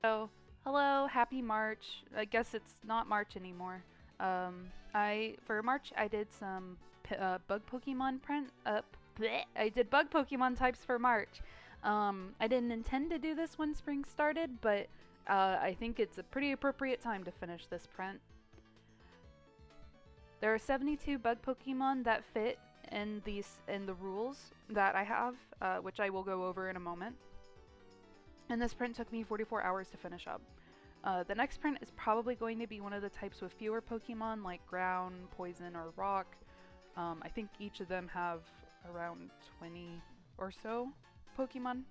So, hello, happy March. I guess it's not March anymore. For March I did some bug Pokemon print up. I did bug Pokemon types for March. I didn't intend to do this when spring started, but I think it's a pretty appropriate time to finish this print. There are 72 bug Pokemon that fit in the rules that I have, which I will go over in a moment. And this print took me 44 hours to finish up. The next print is probably going to be one of the types with fewer Pokemon, like ground, poison, or rock. I think each of them have around 20 or so Pokemon.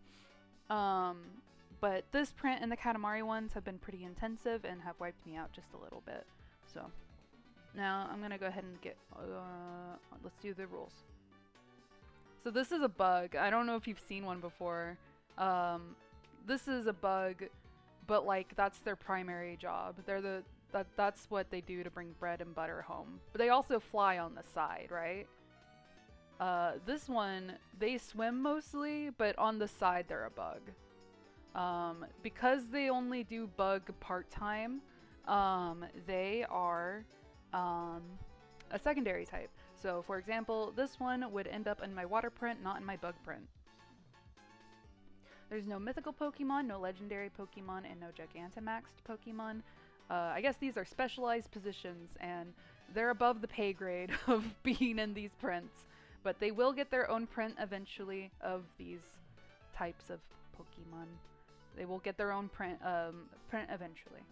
But this print and the Katamari ones have been pretty intensive and have wiped me out just a little bit. So now I'm gonna go ahead and let's do the rules. So this is a bug. I don't know if you've seen one before. This is a bug, but like that's their primary job. That's what they do to bring bread and butter home. But they also fly on the side, right? This one, they swim mostly, but on the side they're a bug. Because they only do bug part-time, they are a secondary type. So for example, this one would end up in my water print, not in my bug print. There's no mythical Pokemon, no legendary Pokemon, and no Gigantamaxed Pokemon. I guess these are specialized positions, and they're above the pay grade of being in these prints. But they will get their own print eventually of these types of Pokemon. They will get their own print eventually.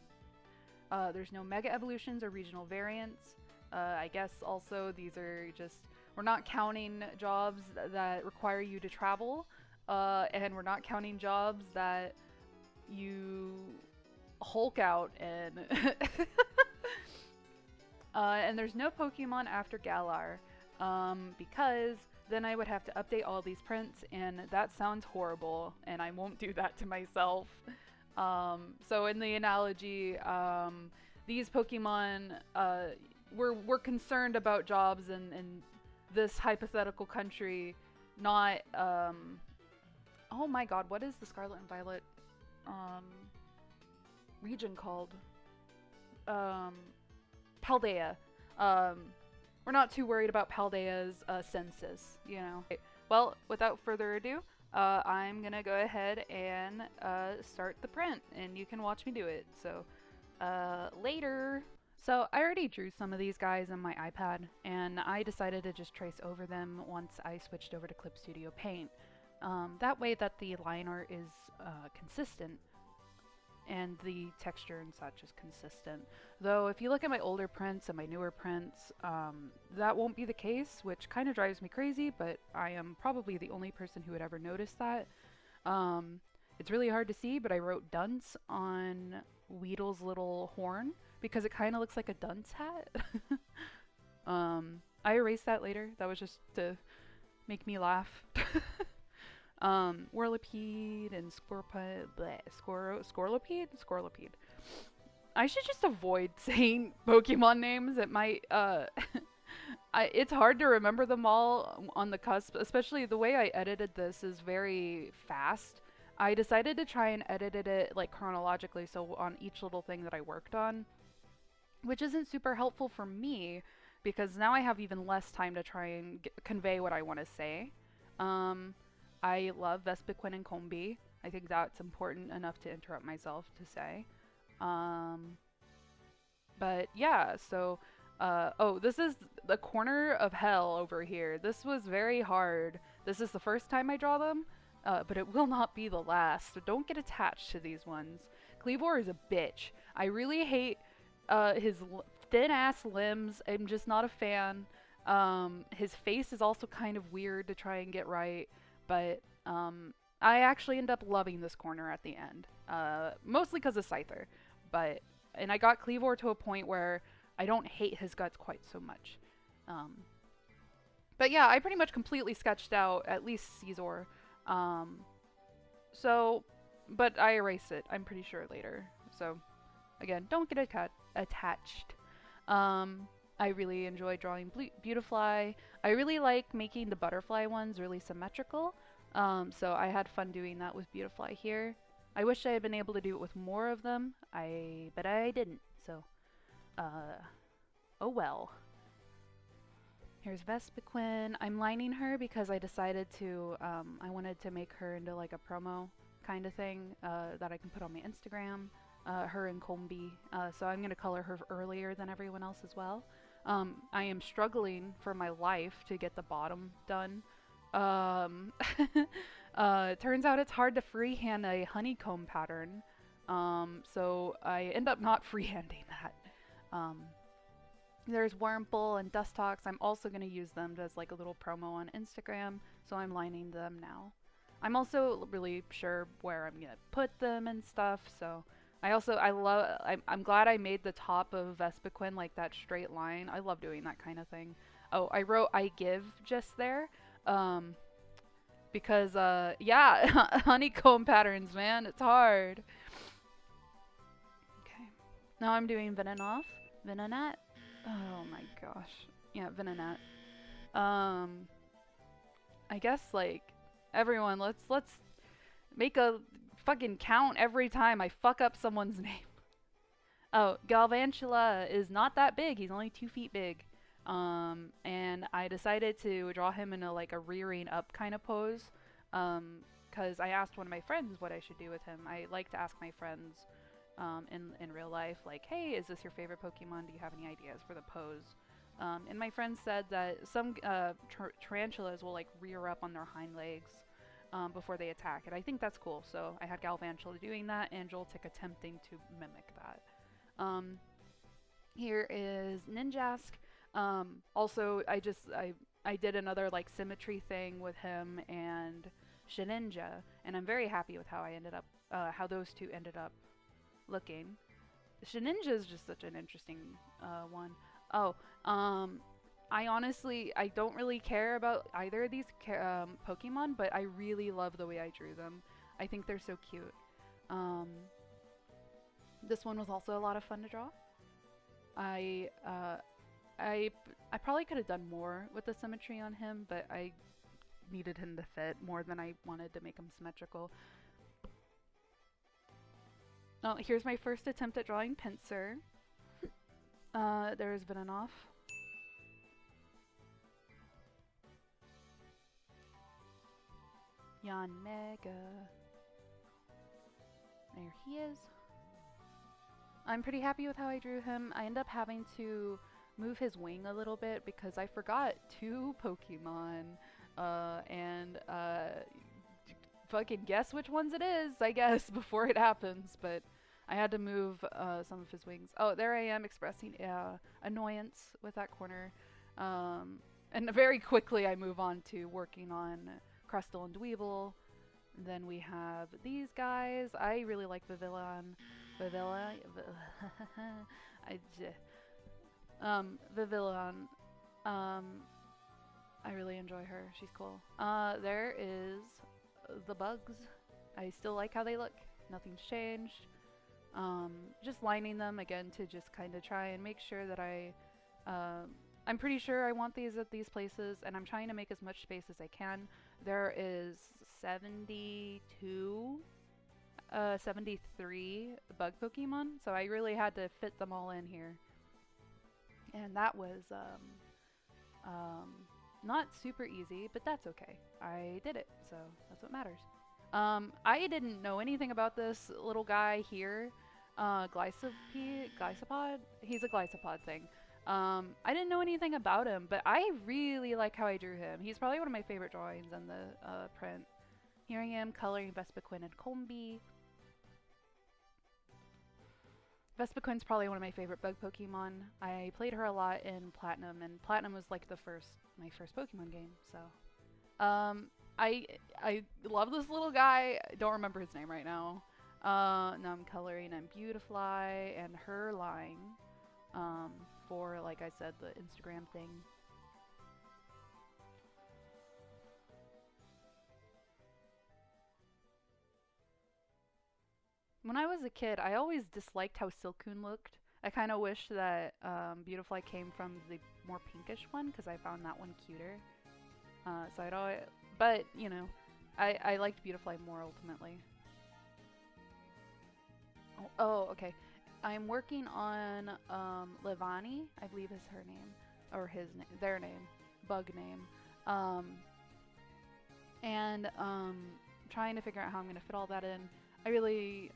There's no Mega Evolutions or regional variants. I guess also these are just, we're not counting jobs that require you to travel. And we're not counting jobs that you Hulk out in. And there's no Pokemon after Galar, because then I would have to update all these prints, and that sounds horrible, and I won't do that to myself. So in the analogy, these Pokemon, we're concerned about jobs in this hypothetical country, not oh my god, what is the Scarlet and Violet region called? Paldea. We're not too worried about Paldea's census, you know. Well, without further ado, I'm gonna go ahead and start the print, and you can watch me do it. So, later. So I already drew some of these guys on my iPad, and I decided to just trace over them once I switched over to Clip Studio Paint. That way that the line art is consistent and the texture and such is consistent. Though if you look at my older prints and my newer prints, that won't be the case, which kind of drives me crazy, but I am probably the only person who would ever notice that. It's really hard to see, but I wrote dunce on Weedle's little horn because it kind of looks like a dunce hat. I erased that later. That was just to make me laugh. Whirlipede and Scorlopede? I should just avoid saying Pokemon names. It might, it's hard to remember them all on the cusp, especially the way I edited this is very fast. I decided to try and edit it like chronologically, so on each little thing that I worked on, which isn't super helpful for me because now I have even less time to try and convey what I want to say. I love Vespiquin and Combi. I think that's important enough to interrupt myself to say. But yeah, so, oh, this is the corner of hell over here. This was very hard. This is the first time I draw them, but it will not be the last, so don't get attached to these ones. Cleavor is a bitch. I really hate his thin-ass limbs. I'm just not a fan. His face is also kind of weird to try and get right. But I actually end up loving this corner at the end, mostly because of Scyther. And I got Cleavor to a point where I don't hate his guts quite so much. But yeah, I pretty much completely sketched out at least Caesar. But I erase it, I'm pretty sure, later. So again, don't get attached. I really enjoy drawing Beautifly. I really like making the butterfly ones really symmetrical. So I had fun doing that with Beautifly here. I wish I had been able to do it with more of them. But I didn't. So, oh well. Here's Vespiquin. I'm lining her because I decided to, I wanted to make her into like a promo kind of thing that I can put on my Instagram. Her and Combi. So I'm going to color her earlier than everyone else as well. I am struggling for my life to get the bottom done. Turns out it's hard to freehand a honeycomb pattern. So I end up not freehanding that. There's Wurmple and Dustox. I'm also going to use them as like a little promo on Instagram, so I'm lining them now. I'm also really sure where I'm going to put them and stuff, so I'm glad I made the top of Vespiquin like that straight line. I love doing that kind of thing. Oh, I wrote I give just there, because, yeah, honeycomb patterns, man, it's hard. Okay, now I'm doing Venonat. Oh my gosh. Yeah, Venonat. I guess like everyone, let's make a fucking count every time I fuck up someone's name. Oh, Galvantula is not that big. He's only 2 feet big. And I decided to draw him in a like a rearing up kind of pose. Because I asked one of my friends what I should do with him. I like to ask my friends in real life, like, hey, is this your favorite Pokemon? Do you have any ideas for the pose? And my friend said that some tarantulas will like rear up on their hind legs before they attack, and I think that's cool. So I had Galvantula doing that, and Joltik attempting to mimic that. Here is Ninjask. Also, I did another like symmetry thing with him and Shedinja, and I'm very happy with how I ended up, how those two ended up looking. Shedinja is just such an interesting one. Oh, I honestly, I don't really care about either of these Pokemon, but I really love the way I drew them. I think they're so cute. This one was also a lot of fun to draw. I probably could have done more with the symmetry on him, but I needed him to fit more than I wanted to make him symmetrical. Oh, here's my first attempt at drawing Pinsir. There's Venonat. Yanmega. There he is. I'm pretty happy with how I drew him. I end up having to move his wing a little bit because I forgot 2 Pokemon. Fucking guess which ones it is, I guess, before it happens. But I had to move some of his wings. Oh, there I am expressing annoyance with that corner. And very quickly I move on to working on Crustle and Dweeble. Then we have these guys. I really like Vivillon. Vivillon. I really enjoy her. She's cool. There is the bugs. I still like how they look. Nothing's changed. Just lining them again to just kind of try and make sure that I'm pretty sure I want these at these places, and I'm trying to make as much space as I can. There is 73 bug Pokemon, so I really had to fit them all in here. And that was not super easy, but that's okay. I did it, so that's what matters. I didn't know anything about this little guy here. Glycopod? He's a Glycopod thing. I didn't know anything about him, but I really like how I drew him. He's probably one of my favorite drawings in the print. Here I am coloring Vespiquin and Combi. Vespiquin's probably one of my favorite bug Pokemon. I played her a lot in Platinum, and Platinum was like my first Pokemon game, so. I love this little guy. I don't remember his name right now. Now I'm coloring in Beautifly and her line, for, like I said, the Instagram thing. When I was a kid, I always disliked how Silcoon looked. I kind of wish that Beautifly came from the more pinkish one, because I found that one cuter. So I'd always, but, you know, I liked Beautifly more ultimately. Oh, okay. I'm working on Levani, I believe is her name, or his name, their name, bug name, um, and trying to figure out how I'm gonna fit all that in. I really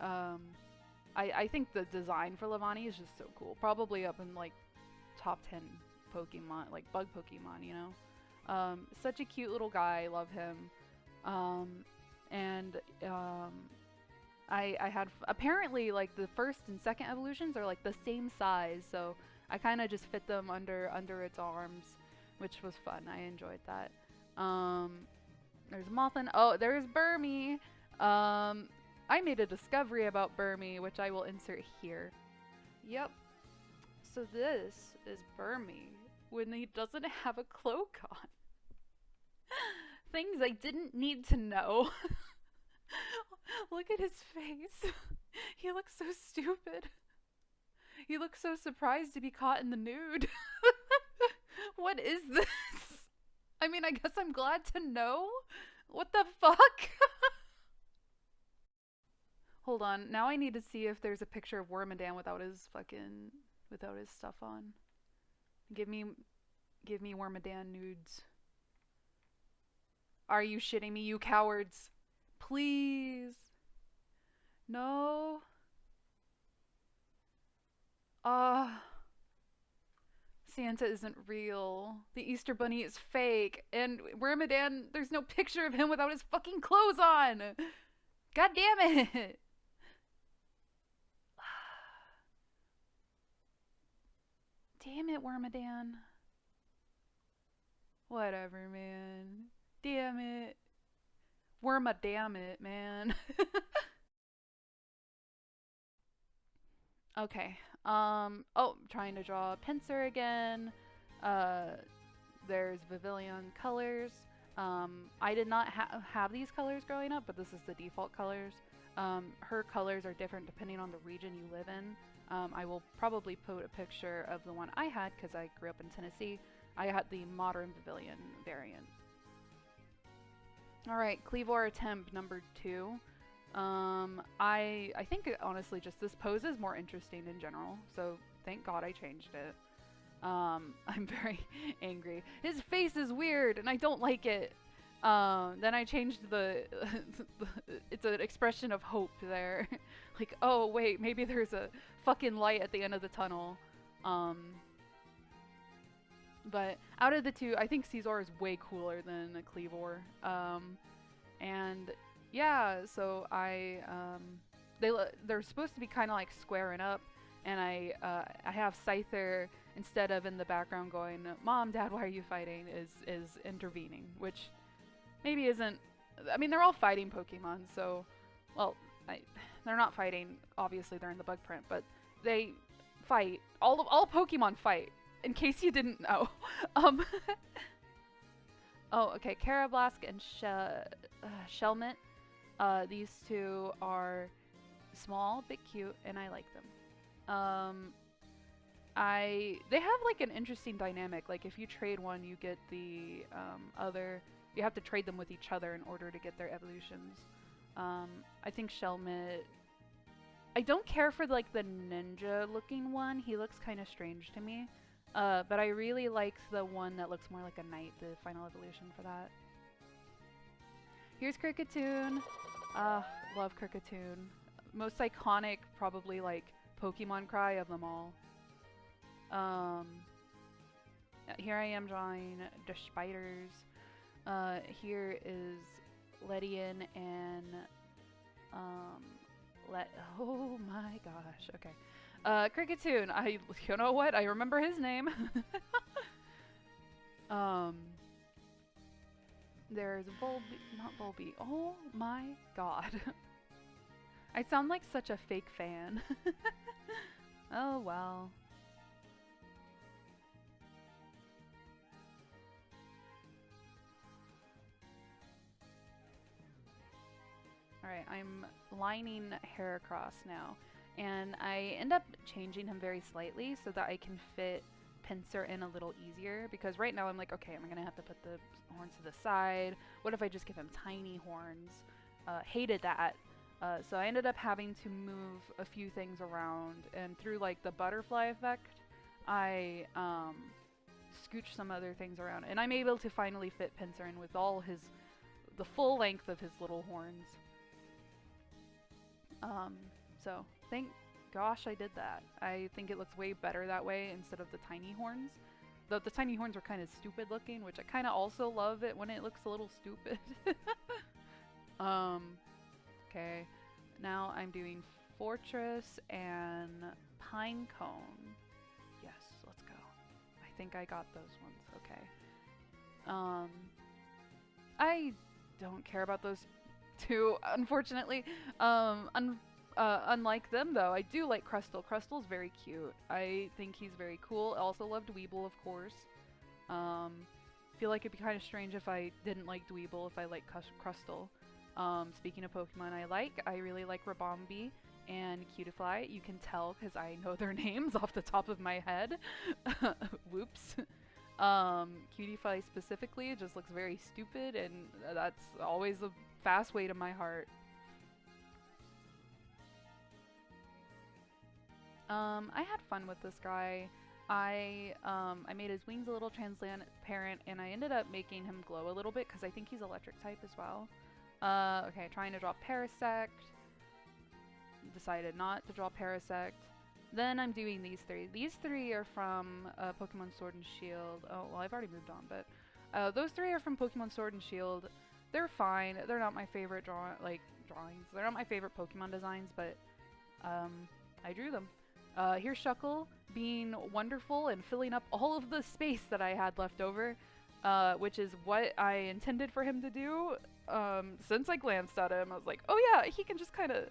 I think the design for Levani is just so cool. Probably up in like top 10 Pokemon, like bug Pokemon, you know. Such a cute little guy, love him. Um, and I had apparently like the first and second evolutions are like the same size, so I kind of just fit them under its arms, which was fun. I enjoyed that. Um, there's Mothin. Oh, there's Burmy. I made a discovery about Burmy, which I will insert here. Yep. So this is Burmy when he doesn't have a cloak on. Things I didn't need to know. Look at his face. He looks so stupid. He looks so surprised to be caught in the nude. What is this? I mean, I guess I'm glad to know. What the fuck? Hold on. Now I need to see if there's a picture of Wormadan without his stuff on. Give me Wormadan nudes. Are you shitting me, you cowards? Please. No. Santa isn't real. The Easter Bunny is fake. And Wormadan, there's no picture of him without his fucking clothes on. God damn it. Damn it, Wormadan. Whatever, man. Damn it. Damn it, man. Okay. Oh, trying to draw a pincer again. There's Pavilion colors. I did not have these colors growing up, but this is the default colors. Her colors are different depending on the region you live in. I will probably put a picture of the one I had because I grew up in Tennessee. I had the modern Pavilion variant. Alright, Cleavor attempt number 2. I think honestly just this pose is more interesting in general, so thank God I changed it. I'm very angry. His face is weird and I don't like it. Then I changed it's an expression of hope there. Like, oh wait, maybe there's a fucking light at the end of the tunnel. But out of the two, I think Caesar is way cooler than a Cleavor. And yeah, so they're supposed to be kind of like squaring up, and I have Scyther instead of in the background going, "Mom, Dad, why are you fighting?" is intervening, which maybe isn't. I mean, they're all fighting Pokemon, so well, they're not fighting. Obviously, they're in the bug print, but they fight. All Pokemon fight. In case you didn't know. Oh, okay. Karablask and Shelmet. These two are small but cute, and I like them. They have like an interesting dynamic. Like if you trade one, you get the other. You have to trade them with each other in order to get their evolutions. I think Shelmet. I don't care for like the ninja-looking one. He looks kind of strange to me. But I really like the one that looks more like a knight, the final evolution for that. Here's Kricketune. Love Kricketune. Most iconic, probably like Pokemon cry of them all. Here I am drawing the spiders. Here is Ledian and oh my gosh, okay. Kricketune, you know what? I remember his name. There's not Volby. Oh my god. I sound like such a fake fan. Oh well. Alright, I'm lining Heracross now. And I end up changing him very slightly so that I can fit Pinsir in a little easier, because right now I'm like, okay, I'm gonna have to put the horns to the side. What if I just give him tiny horns? Hated that. So I ended up having to move a few things around, and through like the butterfly effect, I scooched some other things around, and I'm able to finally fit Pinsir in with the full length of his little horns. So thank gosh I did that. I think it looks way better that way instead of the tiny horns. Though the tiny horns are kind of stupid looking, which I kind of also love it when it looks a little stupid. Okay. Now I'm doing Fortress and Pinecone. Yes, let's go. I think I got those ones. Okay. I don't care about those two, unfortunately. Unlike them, though, I do like Crustle. Crustle's very cute. I think he's very cool. I also love Dweeble, of course. Feel like it'd be kind of strange if I didn't like Dweeble, if I like Crustle. Speaking of Pokemon I really like Rabombi and Cutiefly. You can tell because I know their names off the top of my head. Whoops. Cutiefly specifically just looks very stupid, and that's always a fast way to my heart. I had fun with this guy. I made his wings a little transparent, and I ended up making him glow a little bit because I think he's electric type as well. Okay, trying to draw Parasect. Decided not to draw Parasect. Then I'm doing these three. These three are from Pokemon Sword and Shield. Oh, well, I've already moved on, but those three are from Pokemon Sword and Shield. They're fine. They're not my favorite drawings. They're not my favorite Pokemon designs, but I drew them. Here's Shuckle being wonderful and filling up all of the space that I had left over, which is what I intended for him to do. Since I glanced at him, I was like, oh yeah, he can just kind of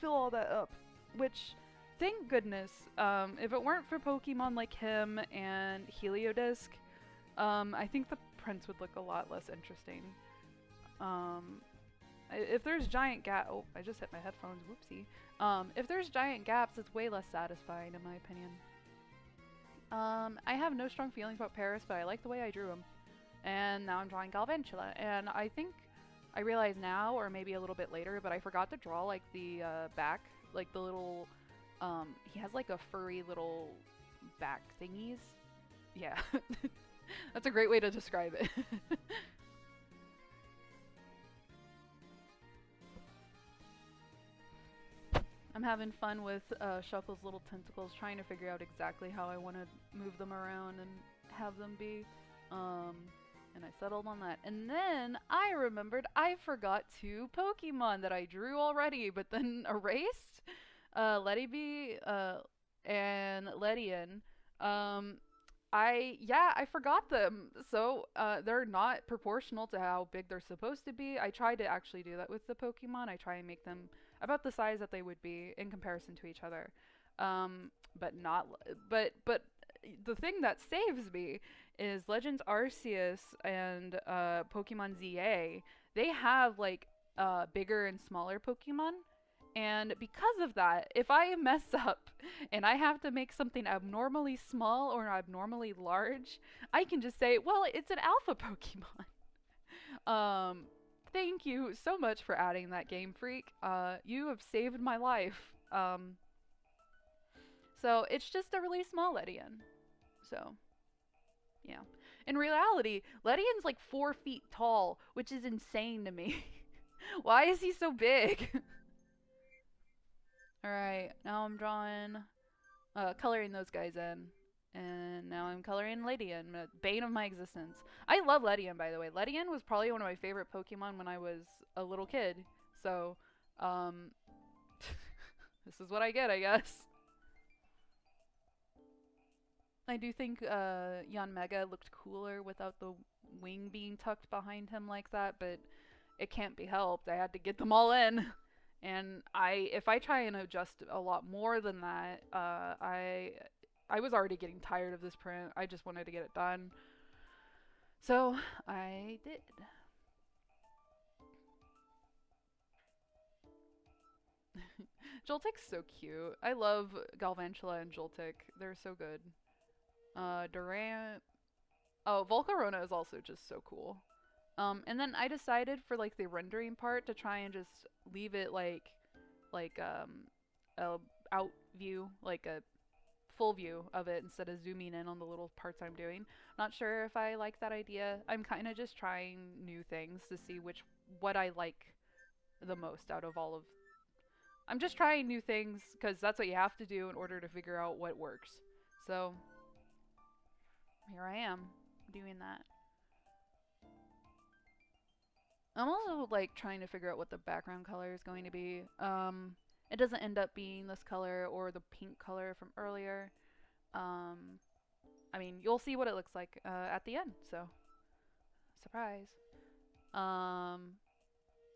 fill all that up, which, thank goodness. If it weren't for Pokemon like him and Heliodisc, I think the prints would look a lot less interesting. If there's giant oh, I just hit my headphones, whoopsie. If there's giant gaps, it's way less satisfying in my opinion. I have no strong feelings about Paris, but I like the way I drew him. And now I'm drawing Galvantula, and I think I realize now, or maybe a little bit later, but I forgot to draw like the back, like the little, he has like a furry little back thingies. Yeah, that's a great way to describe it. I'm having fun with Shuckle's little tentacles, trying to figure out exactly how I want to move them around and have them be. And I settled on that. And then I remembered I forgot two Pokemon that I drew already, but then erased. Lettyby and Ledian. I forgot them. So they're not proportional to how big they're supposed to be. I tried to actually do that with the Pokemon. I try and make them about the size that they would be in comparison to each other. But the thing that saves me is Legends Arceus and Pokemon ZA. They have like bigger and smaller Pokemon. And because of that, if I mess up and I have to make something abnormally small or abnormally large, I can just say, well, it's an alpha Pokemon. Thank you so much for adding that, Game Freak. You have saved my life. So it's just a really small Ledian. So, yeah. In reality, Ledian's like 4 feet tall, which is insane to me. Why is he so big? Alright, now I'm drawing, coloring those guys in. And now I'm coloring Ledian, bane of my existence. I love Ledian, by the way. Ledian was probably one of my favorite Pokemon when I was a little kid. So, this is what I get, I guess. I do think Yanmega looked cooler without the wing being tucked behind him like that, but it can't be helped. I had to get them all in. And if I try and adjust a lot more than that, I was already getting tired of this print. I just wanted to get it done. So I did. Joltik's so cute. I love Galvantula and Joltik. They're so good. Durant. Oh, Volcarona is also just so cool. And then I decided for like the rendering part to try and just leave it like like a out view, like a full view of it instead of zooming in on the little parts I'm doing. Not sure if I like that idea. I'm kind of just trying new things to see what I like the most out of all of. I'm just trying new things because that's what you have to do in order to figure out what works. So here I am doing that. I'm also like trying to figure out what the background color is going to be. It doesn't end up being this color or the pink color from earlier. Um, I mean, you'll see what it looks like at the end. So surprise. Um,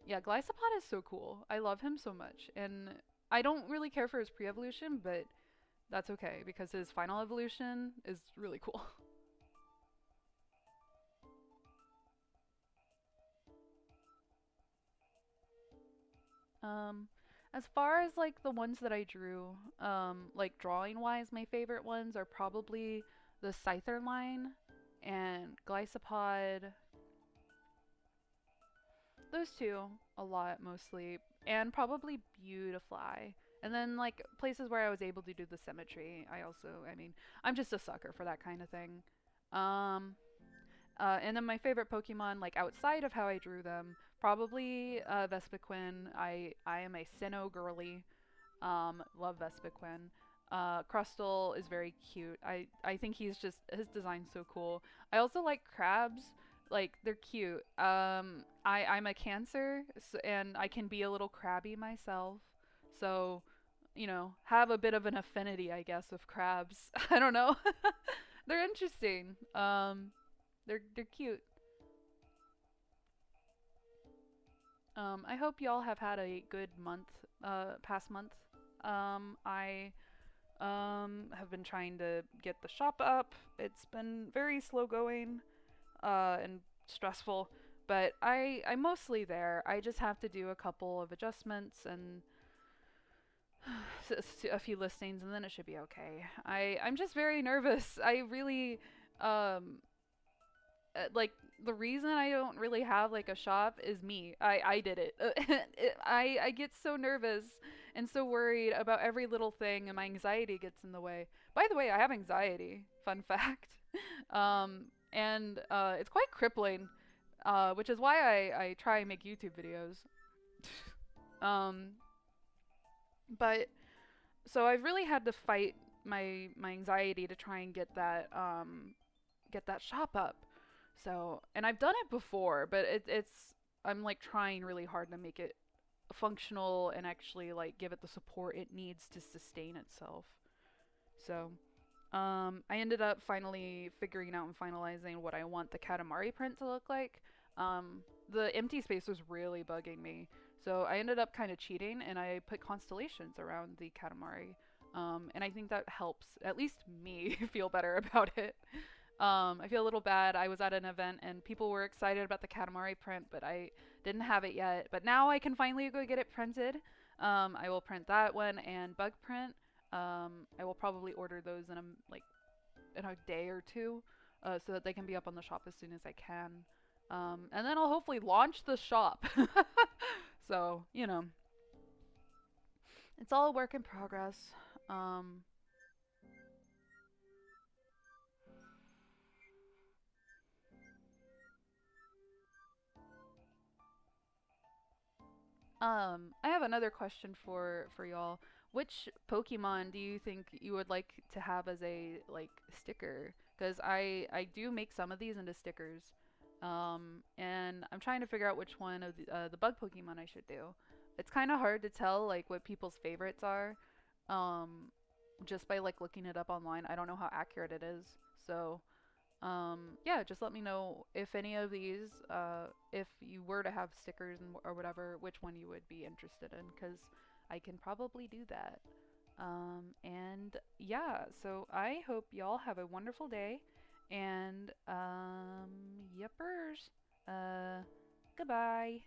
yeah, Glycopod is so cool. I love him so much, and I don't really care for his pre-evolution, but that's okay because his final evolution is really cool. Um, as far as like the ones that I drew, like drawing wise, my favorite ones are probably the Scyther line and Glycopod. Those two a lot mostly, and probably Beautifly. And then like places where I was able to do the symmetry. I mean, I'm just a sucker for that kind of thing. Um, and then my favorite Pokemon, like outside of how I drew them, probably Vespiquin. I am a Sinnoh girly. Love Vespiquen. Crustle is very cute. I think he's just his design's so cool. I also like crabs. Like they're cute. I'm a Cancer, and I can be a little crabby myself. So, have a bit of an affinity, I guess, with crabs. I don't know. They're interesting. They're cute. I hope y'all have had a good month, past month. I have been trying to get the shop up. It's been very slow going, and stressful, but I'm mostly there. I just have to do a couple of adjustments and a few listings, and then it should be okay. I'm just very nervous. I really, um, like the reason I don't really have like a shop is me. I did it. I get so nervous and so worried about every little thing, and my anxiety gets in the way. By the way, I have anxiety. Fun fact. And it's quite crippling, which is why I try and make YouTube videos. um, but so I've really had to fight my anxiety to try and get that shop up. So, and I've done it before, but it's I'm like trying really hard to make it functional and actually like give it the support it needs to sustain itself. So, I ended up finally figuring out and finalizing what I want the Katamari print to look like. The empty space was really bugging me, so I ended up kind of cheating and I put constellations around the Katamari. And I think that helps at least me feel better about it. I feel a little bad. I was at an event and people were excited about the Katamari print, but I didn't have it yet. But now I can finally go get it printed. I will print that one and bug print. I will probably order those in a day or two, so that they can be up on the shop as soon as I can. And then I'll hopefully launch the shop. So it's all a work in progress. Um, I have another question for y'all. Which Pokemon do you think you would like to have as a like sticker? Because I do make some of these into stickers, and I'm trying to figure out which one of the bug Pokemon I should do. It's kind of hard to tell like what people's favorites are, um, just by like looking it up online. I don't know how accurate it is, so yeah, just let me know if any of these, if you were to have stickers or whatever, which one you would be interested in, because I can probably do that. And yeah, so I hope y'all have a wonderful day, and yepers. Uh, Goodbye.